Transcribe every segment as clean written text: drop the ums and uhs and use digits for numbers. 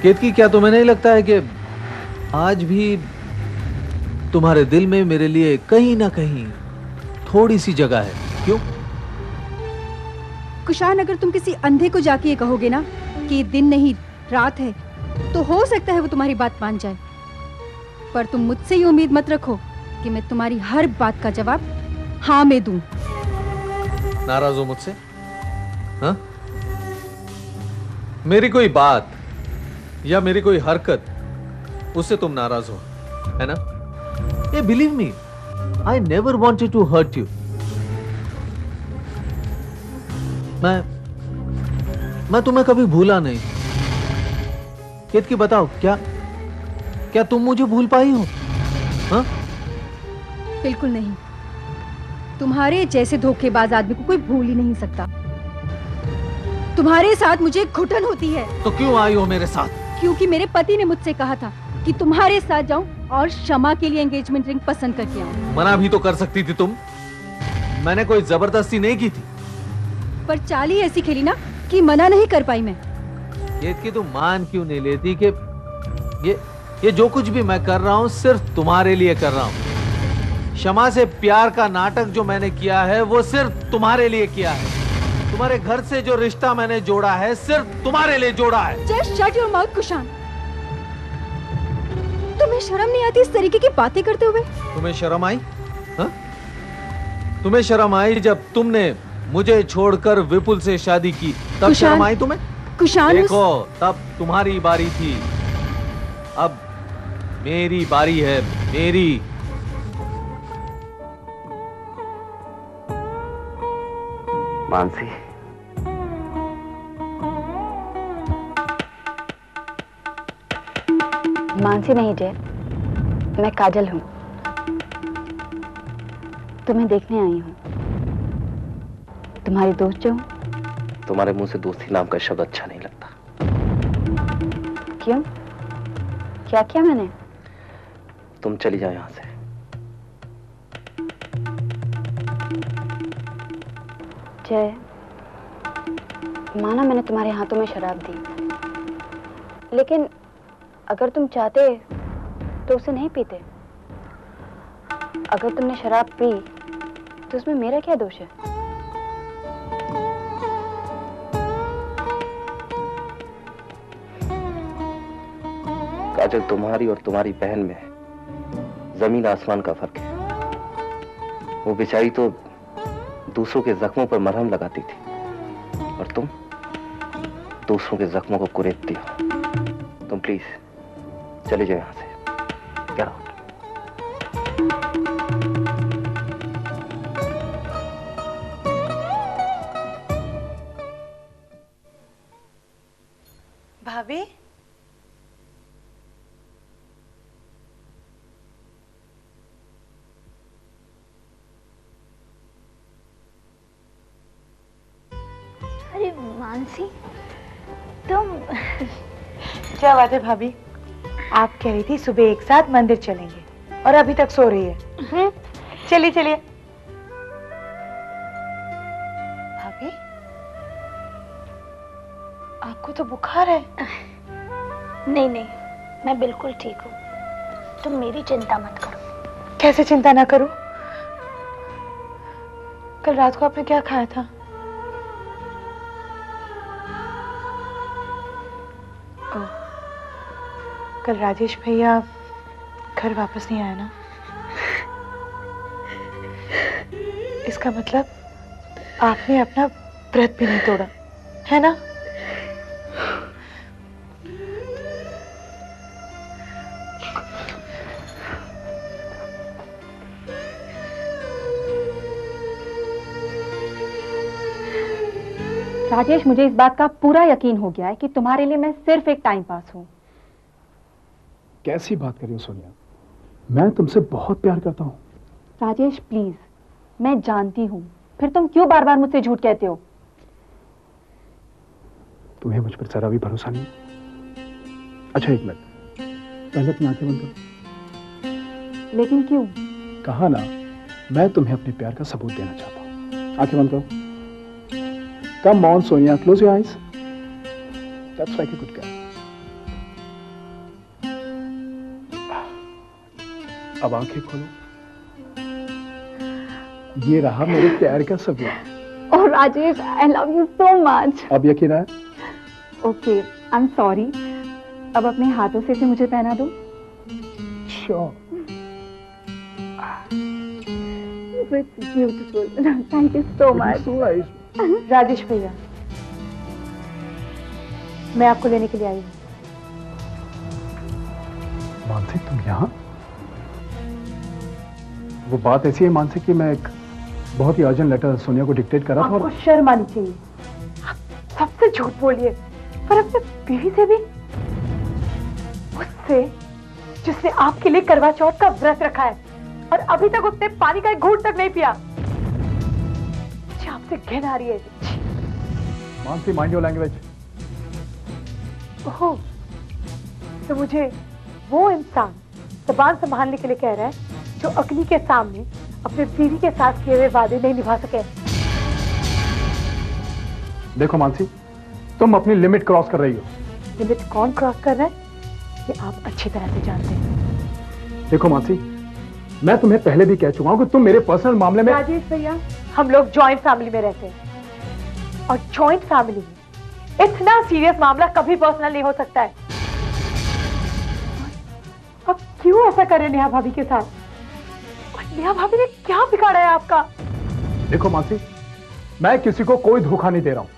केतकी, क्या तुम्हें नहीं लगता है कि आज भी तुम्हारे दिल में मेरे लिए कहीं ना कहीं थोड़ी सी जगह है? क्यों? कुशान, अगर तुम किसी अंधे को जाके ये कहोगे ना कि ये दिन नहीं रात है, तो हो सकता है वो तुम्हारी बात मान जाए। पर तुम मुझसे ये उम्मीद मत रखो कि मैं तुम्हारी हर बात का जवाब हाँ में दूं। नाराज हो मुझसे? हाँ? मेरी कोई बात या मेरी कोई हरकत, उससे तुम नाराज हो, है ना? ये believe me, I never wanted to hurt you. मैं तुम्हें कभी भूला नहीं। केतकी, बताओ, क्या तुम मुझे भूल पाई हो? हाँ? बिल्कुल नहीं। तुम्हारे जैसे धोखेबाज आदमी को कोई भूल ही नहीं सकता। तुम्हारे साथ मुझे घुटन होती है। तो क्यों आई हो मेरे साथ? क्योंकि मेरे पति ने मुझसे कहा था कि तुम्हारे साथ जाऊं और क्षमा के लिए एंगेजमेंट रिंग पसंद करके आऊं। मना भी तो कर सकती थी तुम। मैंने कोई जबरदस्ती नहीं की थी। पर चाल ही ऐसी खेली ना कि मना नहीं कर पाई मैं। केतकी, तुम मान क्यों नहीं लेती कि ये जो कुछ भी मैं कर रहा हूं सिर्फ तुम्हारे लिए कर रहा हूं। क्षमा से प्यार का नाटक जो मैंने किया है वो सिर्फ तुम्हारे लिए किया है। तुम्हारे घर से जो रिश्ता मैंने जोड़ा है सिर्फ तुम्हारे लिए जोड़ा है। Just shut your mouth Kushan. तुम्हें शर्म नहीं आती इस तरीके की बातें करते हुए? तुम्हें शर्म आई? हाँ? तुम्हें शर्म आई जब तुमने मुझे छोड़कर विपुल से शादी की, तब शर्म आई तुम्हें? कुशान, देखो, तब तुम्हारी बारी थी, अब मेरी बारी है। मेरी। मानसी, मानसी नहीं जय, मैं काजल हूँ। तुम्हें देखने आई हूँ। तुम्हारी दोस्त जो हूँ। तुम्हारे मुंह से दोस्ती नाम का शब्द अच्छा नहीं लगता। क्यों? क्या किया मैंने? तुम चली जाओ यहां से। जय, माना मैंने तुम्हारे हाथों में शराब दी, लेकिन अगर तुम चाहते तो उसे नहीं पीते। अगर तुमने शराब पी तो उसमें मेरा क्या दोष है? काजल, तुम्हारी और तुम्हारी बहन में जमीन आसमान का फर्क है। वो बेचारी तो दूसरों के जख्मों पर मरहम लगाती थी और तुम दूसरों के जख्मों को कुरेदती हो। तुम प्लीज चले जाओ यहां से। Get out. भाभी, अरे मानसी, तुम क्या बात है भाभी? आप कह रही थी सुबह एक साथ मंदिर चलेंगे और अभी तक सो रही है। चलिए चलिए। भाभी, आपको तो बुखार है। नहीं नहीं, मैं बिल्कुल ठीक हूँ। तुम मेरी चिंता मत करो। कैसे चिंता ना करूं? कल रात को आपने क्या खाया था? कल राजेश भैया घर वापस नहीं आया ना? इसका मतलब आपने अपना व्रत भी नहीं तोड़ा, है ना? राजेश, मुझे इस बात का पूरा यकीन हो गया है कि तुम्हारे लिए मैं सिर्फ एक टाइम पास हूँ। कैसी बात कर रही हो सोनिया? मैं तुमसे बहुत प्यार करता हूँ। राजेश प्लीज, मैं जानती हूँ, फिर तुम क्यों बार बार मुझसे झूठ कहते हो? तुम्हें मुझ पर जरा भी भरोसा नहीं? अच्छा एक मिनट, पहले अपनी आंखें बंद करो। लेकिन क्यों? कहा ना, मैं तुम्हें अपने प्यार का सबूत देना चाहता हूँ। आंखें बंद करो। Come on, Sonia, close your eyes. That's like a good girl. अब आंखें खोलो। ये रहा मेरे प्यार का सबूत। Oh Rajesh, I love you so much. अब यकीन है? Okay, I am sorry. अब अपने हाथों से इसे मुझे पहना दो। Sure. It's beautiful, thank you so much. Rajesh भैया, मैं आपको लेने के लिए आई हूँ। मानसी, तुम यहाँ? वो बात ऐसी है मानसी कि मैं एक बहुत ही अर्जेंट लेटर सोनिया को डिक्टेट कर रहा था आपको शर्म आनी चाहिए। आप सबसे झूठ बोलिए, पर अपने बीवी से भी, उससे जिसने आपके लिए करवा चौथ का व्रत रखा है और अभी तक उसने पानी का एक घूंट तक नहीं पिया। मुझे आपसे घिन आ रही है। Mansi, mind your language. Oh, तो मुझे वो इंसान जबान संभालने के लिए कह रहा है जो अग्नि के सामने अपने बीवी के साथ किए हुए वादे नहीं निभा सके। देखो मानसी, तुम अपनी लिमिट क्रॉस कर रही हो। लिमिट कौन क्रॉस कर रहा है ये आप अच्छी तरह से जानते हैं। देखो मानसी, मैं तुम्हें पहले भी कह चुका हूं कि तुम मेरे पर्सनल मामले में। राजेश भैया, हम लोग जॉइंट फैमिली में रहते हैं और जॉइंट फैमिली में इतना सीरियस मामला कभी पर्सनल नहीं हो सकता है। अब क्यों ऐसा कर रहे नेहा भाभी के साथ? और नेहा भाभी ने क्या बिगाड़ा है आपका? देखो मानसी, मैं किसी को कोई धोखा नहीं दे रहा हूं।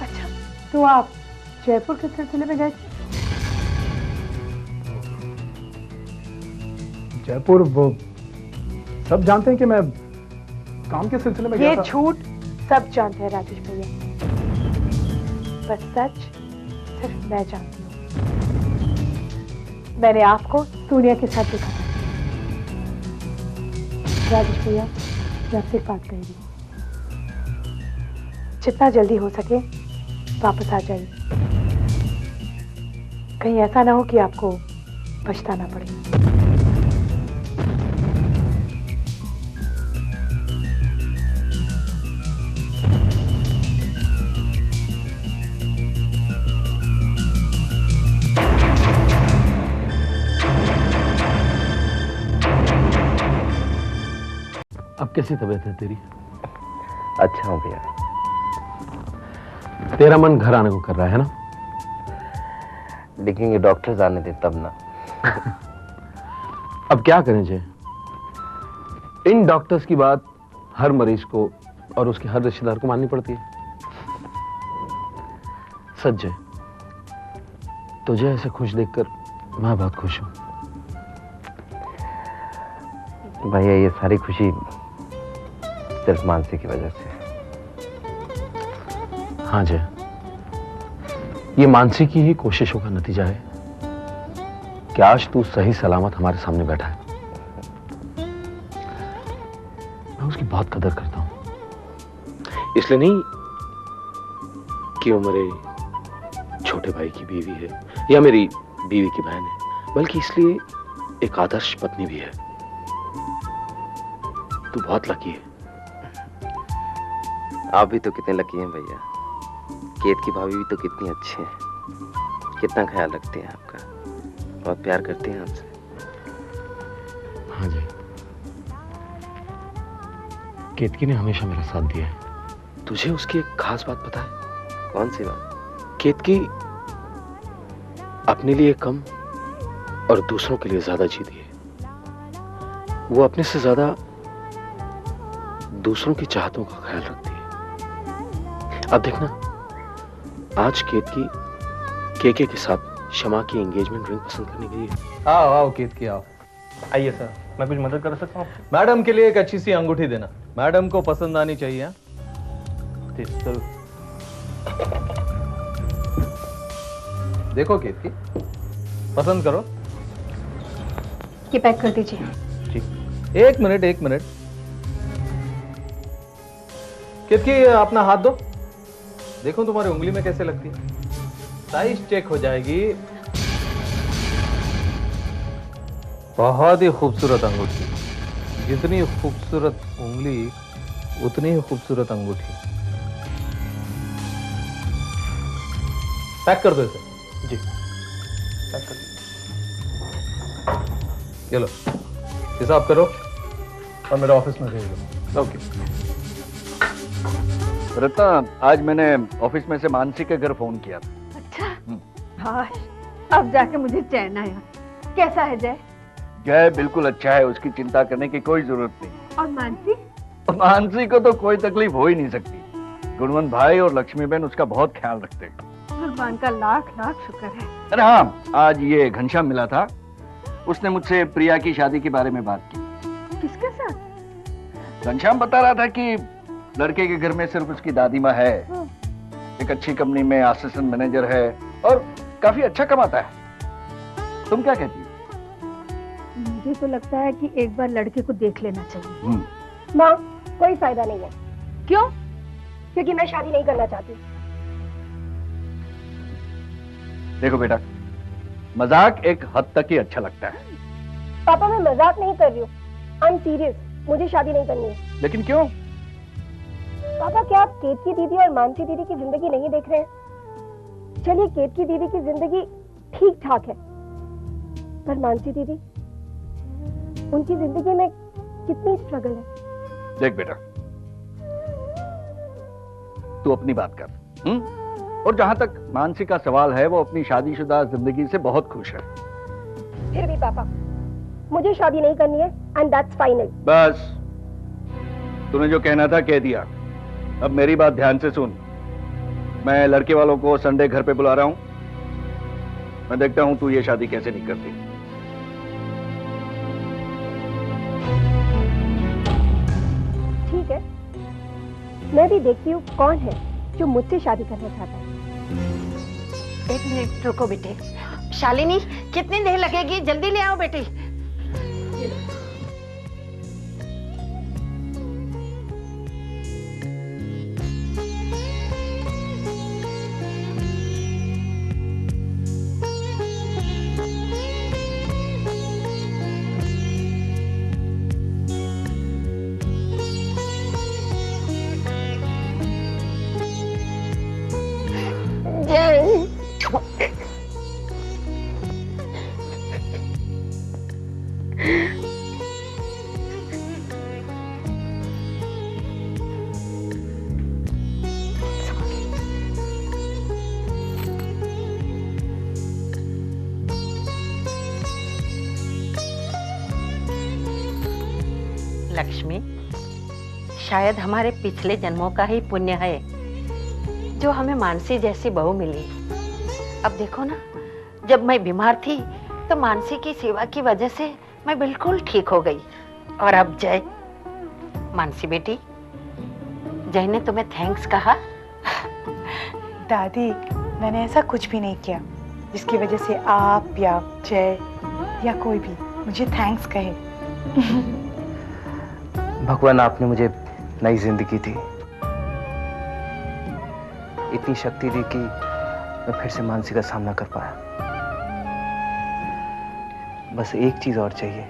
अच्छा, तो आप जयपुर के सिलसिले में गए थे? जयपुर, वो सब जानते हैं कि मैं काम के सिलसिले में गया ये था। झूठ सब जानते हैं राजेश भैया, पर सच सिर्फ मैं जानती हूँ। मैंने आपको सोनिया के साथ देखा था। राजेश भैया, मैं आपसे एक बात कही, जितना जल्दी हो सके वापस आ जाइए। कहीं ऐसा ना हो कि आपको पछताना पड़े। अब कैसी तबीयत है तेरी? अच्छा हूँ भैया। तेरा मन घर आने को कर रहा है ना? लेकिन ये डॉक्टर आने दे तब ना। अब क्या करें जय, इन डॉक्टर्स की बात हर मरीज को और उसके हर रिश्तेदार को माननी पड़ती है। सच जय, तुझे ऐसे खुश देखकर मैं बहुत खुश हूं। भैया, ये सारी खुशी सिर्फ मानसी की वजह से। हाँ जय, ये मानसी की ही कोशिशों का नतीजा है कि आज तू सही सलामत हमारे सामने बैठा है। मैं उसकी बहुत कदर करता हूं, इसलिए नहीं कि वो मेरे छोटे भाई की बीवी है या मेरी बीवी की बहन है, बल्कि इसलिए एक आदर्श पत्नी भी है। तू बहुत लकी है। आप भी तो कितने लकी हैं भैया। केत की भाभी भी तो कितनी अच्छी हैं, कितना ख्याल रखते हैं आपका, बहुत प्यार करते हैं आपसे। हाँ जी, केतकी ने हमेशा मेरा साथ दिया है। तुझे उसकी एक खास बात पता है? कौन सी बात? केतकी अपने लिए कम और दूसरों के लिए ज्यादा जीती है। वो अपने से ज्यादा दूसरों की चाहतों का ख्याल रखती है। अब देखना, आज केतकी केके के साथ शमा की एंगेजमेंट रिंग पसंद करने गई है। आओ आओ केतकी आओ। आइए सर, मैं कुछ मदद कर सकता हूँ? मैडम के लिए एक अच्छी सी अंगूठी देना, मैडम को पसंद आनी चाहिए। पिस्तौल। देखो केतकी, पसंद करो। ये पैक कर दीजिए। ठीक, एक मिनट। केतकी, अपना हाथ दो, देखो तुम्हारी उंगली में कैसे लगती है। साइज चेक हो जाएगी। बहुत ही खूबसूरत अंगूठी, जितनी खूबसूरत उंगली उतनी ही खूबसूरत अंगूठी। पैक कर दो इसे। जी, पैक कर दो। ये लो। हिसाब करो और मेरे ऑफिस में भेज दो। ओके। रत्ना, आज मैंने ऑफिस में से मानसी के घर फोन किया था। अच्छा, हाँ, अब जाके मुझे चैन आया। कैसा है जय? जय बिल्कुल अच्छा है, उसकी चिंता करने की कोई जरूरत नहीं। और मानसी? मानसी को तो कोई तकलीफ हो ही नहीं सकती। गुणवंत भाई और लक्ष्मीबेन उसका बहुत ख्याल रखते हैं। भगवान का लाख लाख शुक्र है। अरे हाँ, आज ये घनश्याम मिला था, उसने मुझसे प्रिया की शादी के बारे में बात की। किसके साथ? घनश्याम बता रहा था कि लड़के के घर में सिर्फ उसकी दादी माँ है, एक अच्छी कंपनी में असिस्टेंट मैनेजर है और काफी अच्छा कमाता है। तुम क्या कहती हो? मुझे तो लगता है कि एक बार लड़के को देख लेना चाहिए। माँ, कोई फायदा नहीं है। क्यों? क्योंकि मैं शादी नहीं करना चाहती। देखो बेटा, मजाक एक हद तक ही अच्छा लगता है। पापा, मैं मजाक नहीं कर रही हूँ, आई एम सीरियस। मुझे शादी नहीं करनी है। लेकिन क्यों? पापा, क्या आप केतकी दीदी और मानसी दीदी की जिंदगी नहीं देख रहे हैं? चलिए, केतकी दीदी की जिंदगी ठीक ठाक है, पर मानसी दीदी, उनकी जिंदगी में कितनी स्ट्रगल है। देख बेटा, तू अपनी बात कर, और जहां तक मानसी का सवाल है, वो अपनी शादीशुदा जिंदगी से बहुत खुश है। फिर भी पापा, मुझे शादी नहीं करनी है, एंड दैट्स फाइनल। बस, तूने जो कहना था कह दिया। अब मेरी बात ध्यान से सुन। मैं लड़के वालों को संडे घर पे बुला रहा हूं। मैं देखता हूं तू ये शादी कैसे नहीं करती। ठीक है, मैं भी देखती हूँ कौन है जो मुझसे शादी करना चाहता है। एक मिनट रुको बेटे। शालिनी, कितनी देर लगेगी? जल्दी ले आओ बेटी। लक्ष्मी, शायद हमारे पिछले जन्मों का ही पुण्य है जो हमें मानसी जैसी बहू मिली। अब देखो ना, जब मैं बीमार थी तो मानसी की सेवा की वजह से मैं बिल्कुल ठीक हो गई। और अब जय, मानसी बेटी, जय ने तुम्हें थैंक्स कहा? दादी, मैंने ऐसा कुछ भी नहीं किया जिसकी वजह से आप या जय या कोई भी मुझे थैंक्स कहे। भगवान, आपने मुझे नई जिंदगी दी, इतनी शक्ति दी कि मैं फिर से मानसी का सामना कर पाया। बस एक चीज और चाहिए।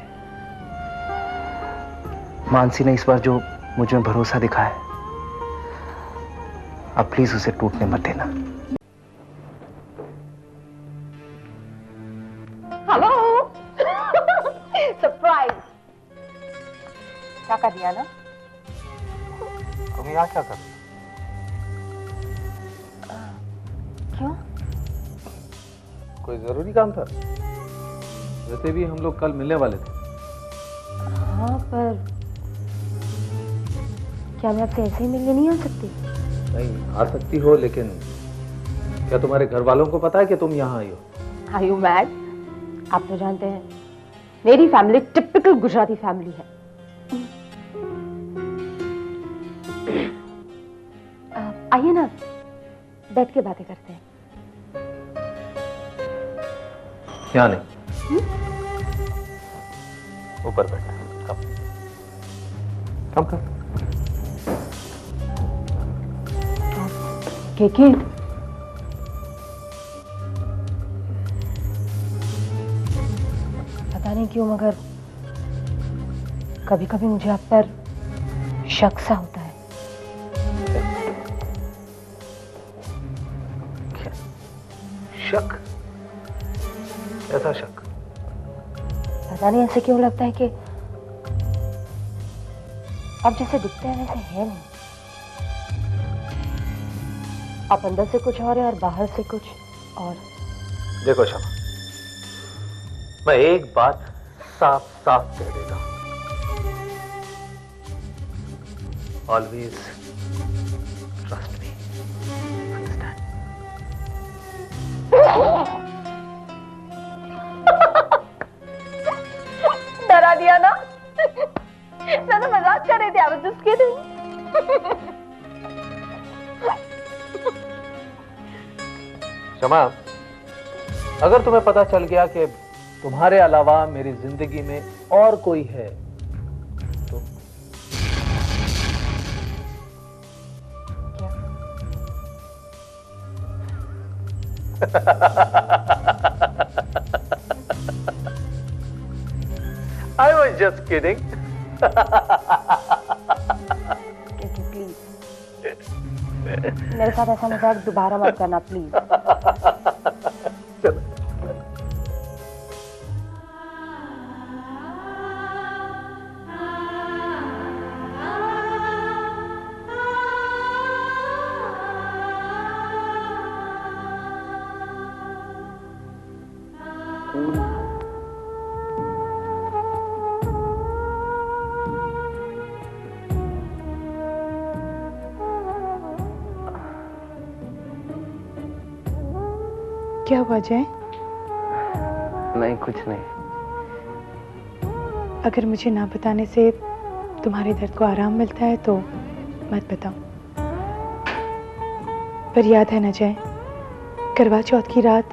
मानसी ने इस बार जो मुझ में भरोसा दिखाया है, अब प्लीज उसे टूटने मत देना। हेलो। सरप्राइज। क्या कर दिया ना? तुम यहाँ क्या कर? क्यों? कोई जरूरी काम था? वैसे भी हम लोग कल मिलने वाले थे। हाँ, पर क्या मैं आपसे ऐसे ही मिलने नहीं आ सकती? नहीं, आ सकती हो, लेकिन क्या तुम्हारे घर वालों को पता है कि तुम यहाँ आई हो? Are you mad? आप तो जानते हैं मेरी फैमिली टिपिकल गुजराती फैमिली है। आइए ना, बैठ के बातें करते हैं। यहाँ नहीं, ऊपर बैठना। कम कम कम। केके, पता नहीं क्यों, मगर कभी कभी मुझे आप पर शक सा होता है। शक? कैसा शक? पता नहीं ऐसे क्यों लगता है कि आप जैसे दिखते हैं वैसे है नहीं। आप अंदर से कुछ और है और बाहर से कुछ और। देखो शमा, मैं एक बात साफ साफ कह देता हूं, ऑलवेज ट्रस्ट मी, अंडरस्टैंड? डरा दिया ना? मैं तो मजाक कर रही थी, I was just kidding. शमा, अगर तुम्हें पता चल गया कि तुम्हारे अलावा मेरी जिंदगी में और कोई है तो I was just kidding. Please मेरे साथ ऐसा मजाक दोबारा मत करना प्लीज। क्या हुआ जय? नहीं, कुछ नहीं। अगर मुझे ना बताने से तुम्हारे दर्द को आराम मिलता है तो मत बताओ। पर याद है ना जय, करवा चौथ की रात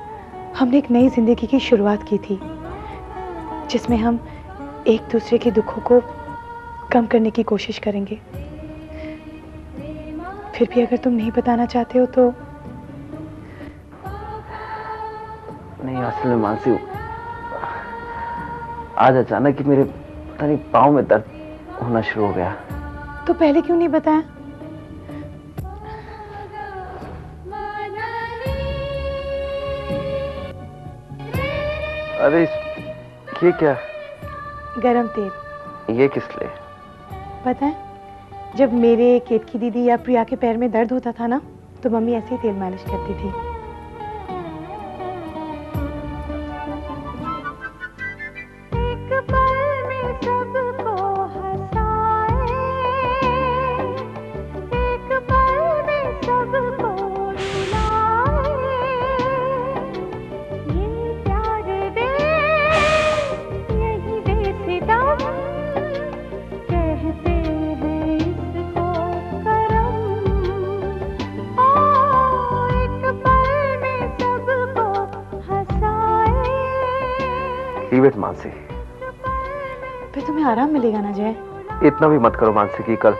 हमने एक नई जिंदगी की शुरुआत की थी, जिसमें हम एक दूसरे के दुखों को कम करने की कोशिश करेंगे। फिर भी अगर तुम नहीं बताना चाहते हो तो। नहीं, असल में मानसी, आज अचानक ही मेरे पता नहीं पाँव में दर्द होना शुरू हो गया। तो पहले क्यों नहीं बताया? अरे ये क्या? गरम तेल। ये किस लिए? पता है, जब मेरे केतकी दीदी या प्रिया के पैर में दर्द होता था ना, तो मम्मी ऐसे ही तेल मालिश करती थी। मानसी, फिर तुम्हें आराम मिलेगा ना जय? इतना भी मत करो मानसी कि कल